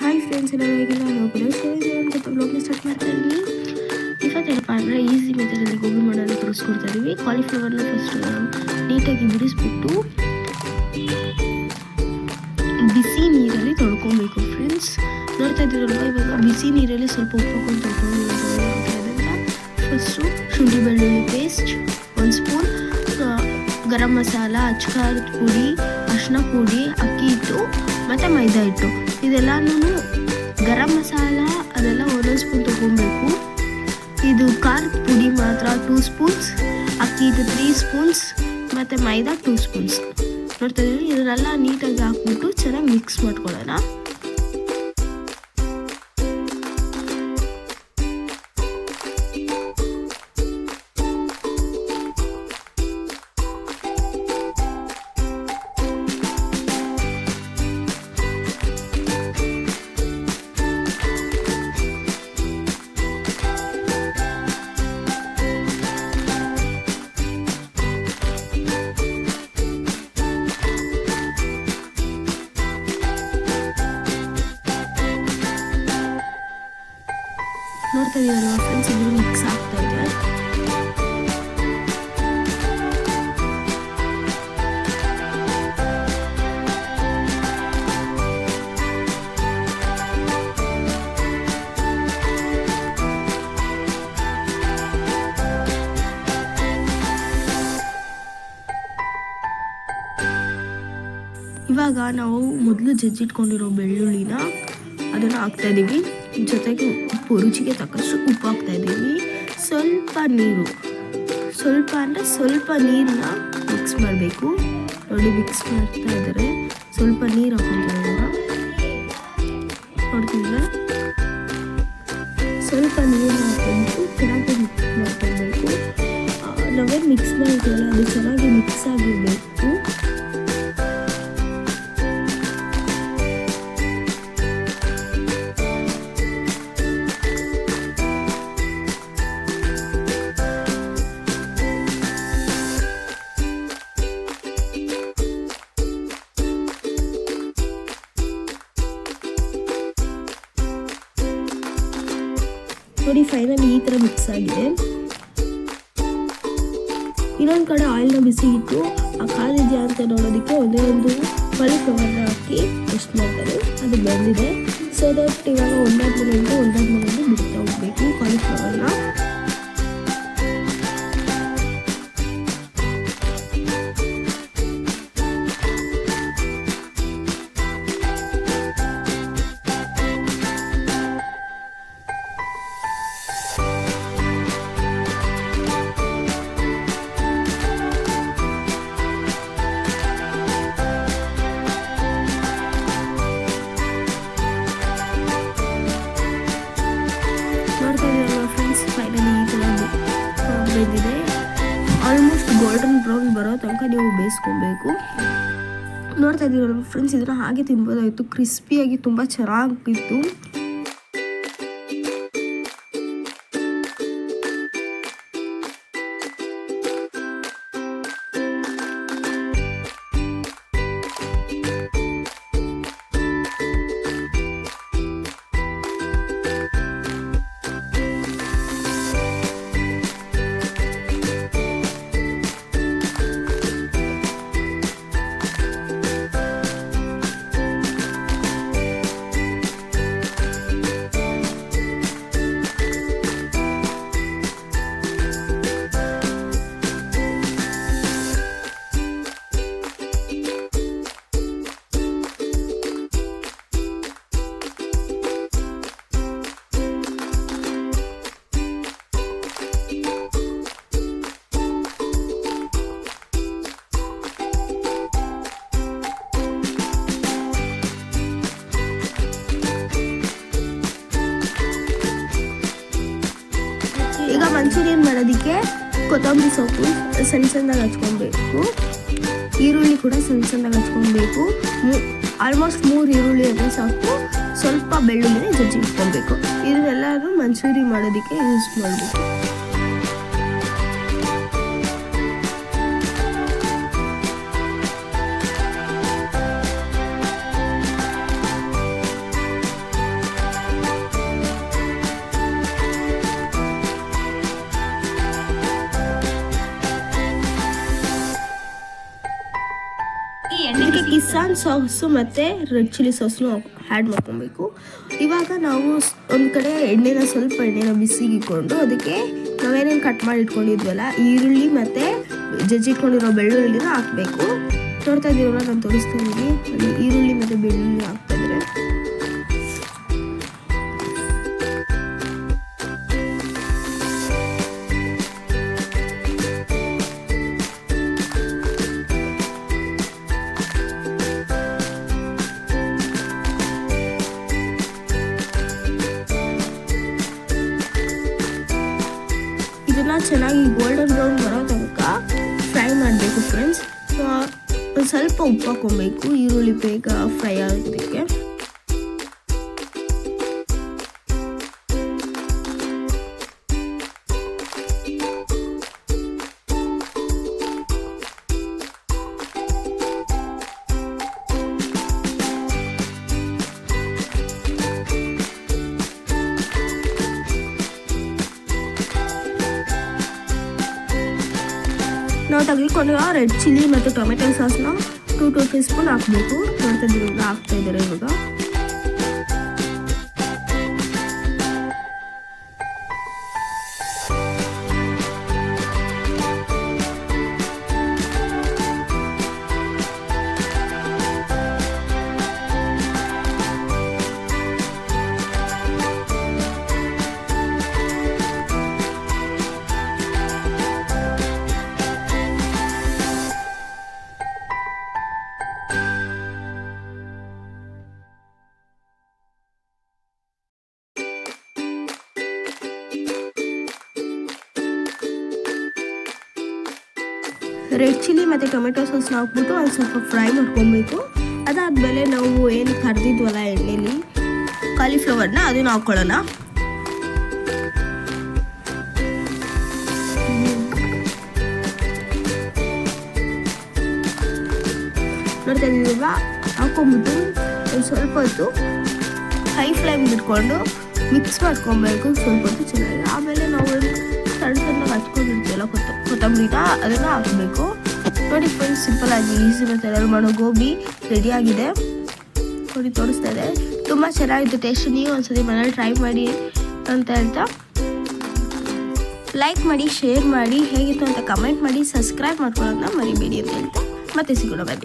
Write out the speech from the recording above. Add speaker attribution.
Speaker 1: Hi friends, ಎಲ್ಲರೂ ಹೇಗಿಲ್ಲ ಹೋಗೋದು. So ಇದು ಒಂದು ಬ್ಲಾಗ್ನ ಸ್ಟಾರ್ಟ್ ಮಾಡ್ತಾ ಇದ್ದೀವಿ. ಇವತ್ತೇನಪ್ಪ ಅಂದರೆ ಈಸಿ ಮೆಥಡಲ್ಲಿ ಗೋಬಿ ಮಾಡೋದು ತೋರಿಸ್ಕೊಡ್ತಾ ಇದ್ದೀವಿ. ಕಾಲಿಫ್ಲವರ್ನ ಫಸ್ಟ್ ನೀಟಾಗಿ ಬಿಡಿಸ್ಬಿಟ್ಟು ಬಿಸಿ ನೀರಲ್ಲಿ ತೊಳ್ಕೊಬೇಕು ಫ್ರೆಂಡ್ಸ್. ನೋಡ್ತಾ ಇದ್ದೀರಲ್ವ, ಇವಾಗ ಬಿಸಿ ನೀರಲ್ಲಿ ಸ್ವಲ್ಪ ಉಪ್ಪು ಹಾಕೊಂಡು ತೊಳ್ಕೊಂಡು ಫಸ್ಟು ಶುಂಠಿ ಬೆಳ್ಳುಳ್ಳಿ ಪೇಸ್ಟ್ 1 ಸ್ಪೂನ್, ಗರಂ ಮಸಾಲ, ಅಚ್ಕಾರದ ಪುಡಿ, ಅರಿಶಿನ ಪುಡಿ, ಅಕ್ಕಿ ಹಿಟ್ಟು ಮತ್ತು ಮೈದಾ ಹಿಟ್ಟು, ಇದೆಲ್ಲನೂ ಗರಂ ಮಸಾಲ ಅದೆಲ್ಲ 1 ಸ್ಪೂನ್ ತೊಗೊಬೇಕು. ಇದು ಖಾರದ ಪುಡಿ ಮಾತ್ರ 2 ಸ್ಪೂನ್ಸ್, ಅಕ್ಕಿ ಹಿಟ್ಟು 3 ಸ್ಪೂನ್ಸ್ ಮತ್ತು ಮೈದಾ 2 ಸ್ಪೂನ್ಸ್. ನೋಡ್ತಾ ಇದ್ದೀವಿ, ಇದನ್ನೆಲ್ಲ ನೀಟಾಗಿ ಹಾಕ್ಬಿಟ್ಟು ಚೆನ್ನಾಗಿ ಮಿಕ್ಸ್ ಮಾಡ್ಕೊಳ್ಳೋಣ. ನೋಡ್ತಾ ಇದ್ದೀರಲ್ವ ಫ್ರೆಂಡ್ಸ್, ಇದು ಮಿಕ್ಸ್ ಆಗ್ತಾ ಇದೆ. ಇವಾಗ ನಾವು ಮೊದಲು ಜಜ್ಜಿಟ್ಕೊಂಡಿರೋ ಬೆಳ್ಳುಳ್ಳಿನ ಅದನ್ನು ಹಾಕ್ತಾ ಇದ್ದೀವಿ. ಜೊತೆಗೆ ಉಪ್ಪು, ರುಚಿಗೆ ತಕ್ಕಷ್ಟು ಉಪ್ಪು ಹಾಕ್ತಾ ಇದ್ದೀವಿ. ಸ್ವಲ್ಪ ನೀರು, ಸ್ವಲ್ಪ ಅಂದರೆ ಸ್ವಲ್ಪ ನೀರನ್ನ ಮಿಕ್ಸ್ ಮಾಡಬೇಕು. ನೋಡಿ ಮಿಕ್ಸ್ ಮಾಡ್ತಾ ಇದ್ದಾರೆ, ಸ್ವಲ್ಪ ನೀರು ಹಾಕ್ಕೊಳ್ತಾ ಇದ್ದಾರೆ. ನೋಡ್ತಿದ್ರೆ ಸ್ವಲ್ಪ ನೀರು ಹಾಕ್ಕೊಂಡು ಚೆನ್ನಾಗಿ ಮಿಕ್ಸ್ ಮಾಡ್ಕೊಳ್ಬೇಕು. ನಾವೇನು ಮಿಕ್ಸ್ ಮಾಡಿದ್ದೀವಲ್ಲ ಅದು ಚೆನ್ನಾಗಿ ಮಿಕ್ಸ್ ಆಗಿರಬೇಕು. ನೋಡಿ ಫೈನಲಿ ಈ ಥರ ಮಿಕ್ಸ್ ಆಗಿದೆ. ಇನ್ನೊಂದು ಕಡೆ ಆಯಿಲ್ನ ಬಿಸಿ ಇಟ್ಟು ಆ ಕಾಲಿದೆಯಾ ಅಂತ ನೋಡೋದಕ್ಕೆ ಒಂದೇ ಒಂದು ಕಾಲಿಫ್ಲವರ್ನ ಹಾಕಿ ಟೆಸ್ಟ್ ಮಾಡ್ತಾರೆ. ಅದು ಬೆಂದಿದೆ. ಸೊ ದಟ್ ಇವಾಗ ಒಂದಾದ್ಮೇಲೆ ಬಿಡ್ತಾ ಹೋಗ್ಬೇಕು ಕಾಲಿಫ್ಲವರ್ನ. ಫೈನಲಿ ಈ ಥರ ಬೆಂದಿದೆ. ಆಲ್ಮೋಸ್ಟ್ ಗೋಲ್ಡನ್ ಬ್ರೌನ್ ಬರೋ ತನಕ ನೀವು ಬೇಯಿಸ್ಕೊಬೇಕು. ನೋಡ್ತಾ ಇದ್ದೀರಲ್ಲ ಫ್ರೆಂಡ್ಸ್, ಇದನ್ನು ಹಾಗೆ ತಿನ್ಬೋದಾಯಿತು. ಕ್ರಿಸ್ಪಿಯಾಗಿ ತುಂಬ ಚೆನ್ನಾಗಿತ್ತು. ಈಗ ಮಂಚೂರಿಯನ್ ಮಾಡೋದಕ್ಕೆ ಕೊತ್ತಂಬರಿ ಸೊಪ್ಪು ಸಣ್ಣದಾಗಿ ಹಚ್ಕೊಬೇಕು. ಈರುಳ್ಳಿ ಕೂಡ ಸಣ್ಣದಾಗಿ ಹಚ್ಕೊಬೇಕು. ಆಲ್ಮೋಸ್ಟ್ 3 ಈರುಳ್ಳಿ ಅಂದರೆ ಸಾಕು. ಸ್ವಲ್ಪ ಬೆಳ್ಳುಳ್ಳಿನೇ ಜಜ್ಜಿ ಇಟ್ಕೊಬೇಕು. ಇದನ್ನೆಲ್ಲರೂ ಮಂಚೂರಿ ಮಾಡೋದಕ್ಕೆ ಯೂಸ್ ಮಾಡಬೇಕು. ಶೆಜ್ವಾನ್ ಸಾಸು ಮತ್ತು ರೆಡ್ ಚಿಲ್ಲಿ ಸಾಸ್ನು ಆ್ಯಡ್ ಮಾಡ್ಕೊಬೇಕು. ಇವಾಗ ನಾವು ಒಂದು ಕಡೆ ಸ್ವಲ್ಪ ಎಣ್ಣೆನ ಬಿಸಿಗಿಟ್ಕೊಂಡು ಅದಕ್ಕೆ ನಾವೇನೇನು ಕಟ್ ಮಾಡಿ ಇಟ್ಕೊಂಡಿದ್ವಲ್ಲ ಈರುಳ್ಳಿ ಮತ್ತು ಜಜ್ಜಿಟ್ಕೊಂಡಿರೋ ಬೆಳ್ಳುಳ್ಳಿನ ಹಾಕಬೇಕು. ನೋಡ್ತಾ ಇದ್ದೀರಲ್ಲ, ನಾನು ತೋರಿಸ್ತಾ ಇದ್ದೀನಿ. ಅಲ್ಲಿ ಈರುಳ್ಳಿ ಮತ್ತು ಬೆಳ್ಳುಳ್ಳಿ ಹಾಕ್ತಾಯಿದ್ರೆ ಇದನ್ನು ಚೆನ್ನಾಗಿ ಗೋಲ್ಡನ್ ಬ್ರೌನ್ ಬರೋ ತನಕ ಫ್ರೈ ಮಾಡಬೇಕು ಫ್ರೆಂಡ್ಸ್. ಒಂದು ಸ್ವಲ್ಪ ಉಪ್ಪು ಹಾಕೊಬೇಕು ಈರುಳ್ಳಿ ಬೇಗ ಫ್ರೈ ಆಗೋದಕ್ಕೆ. ನಾವು ತೆಗೆದುಕೊಂಡಿರೋ ರೆಡ್ ಚಿಲ್ಲಿ ಮತ್ತು ಟೊಮೆಟೊ ಸಾಸ್ನ 2 ಟೇಬಲ್ ಸ್ಪೂನ್ ಹಾಕಬೇಕು. ನೋಡ್ತಾ ಇದ್ದೀರಲ್ಲ, ಹಾಕ್ತಾ ಇದ್ದಾರೆ ಇವಾಗ. ರೆಡ್ ಚಿಲ್ಲಿ ಮತ್ತು ಟೊಮೆಟೊ ಸಾಸ್ನ ಹಾಕ್ಬಿಟ್ಟು ಒಂದು ಸ್ವಲ್ಪ ಫ್ರೈ ಮಾಡ್ಕೊಬೇಕು. ಅದಾದಮೇಲೆ ನಾವು ಏನು ಕರೆದಿದ್ವಲ್ಲ ಎಣ್ಣೆಲಿ ಕಾಲಿಫ್ಲವರ್ನ ಅದನ್ನು ಹಾಕ್ಕೊಳ್ಳೋಣ. ನೋಡ್ತಾ ಇದ್ದೀವಲ್ವಾ, ಹಾಕ್ಕೊಂಬಿಟ್ಟು ಒಂದು ಸ್ವಲ್ಪ ಹೊತ್ತು ಹೈ ಫ್ಲೇಮ್ ಇಟ್ಕೊಂಡು ಮಿಕ್ಸ್ ಮಾಡ್ಕೊಬೇಕು ಸ್ವಲ್ಪ ಹೊತ್ತು ಚೆನ್ನಾಗಿ. ಆಮೇಲೆ ನಾವು ಸಣ್ಣದಾಗಿ ಹಚ್ಕೊಂಡಿರ್ತೀವಲ್ಲ ಕೊತ್ತಂಬರಿನ ಅದನ್ನು ಹಾಕಬೇಕು. ನೋಡಿ ಫ್ರೆಂಡ್ಸ್, ಸಿಂಪಲ್ ಆಗಿ ಈಸಿ ಮೆಥಡಲ್ಲಿ ಮಾಡೋ ಗೋಬಿ ರೆಡಿಯಾಗಿದೆ. ನೋಡಿ ತೋರಿಸ್ತಾ ಇದೆ, ತುಂಬ ಚೆನ್ನಾಗಿತ್ತು ಟೇಸ್ಟ್. ನೀವು ಒಂದ್ಸತಿ ಮನೇಲಿ ಟ್ರೈ ಮಾಡಿ ಅಂತ ಹೇಳ್ತಾ ಲೈಕ್ ಮಾಡಿ, ಶೇರ್ ಮಾಡಿ, ಹೇಗಿತ್ತು ಅಂತ ಕಮೆಂಟ್ ಮಾಡಿ, ಸಬ್ಸ್ಕ್ರೈಬ್ ಮಾಡ್ಕೊಳ್ಳೋದನ್ನ ಮರಿಬೇಡಿ ಅಂತ ಹೇಳ್ತಾ ಮತ್ತೆ ಸಿಗೋಣ. ಬನ್ನಿ.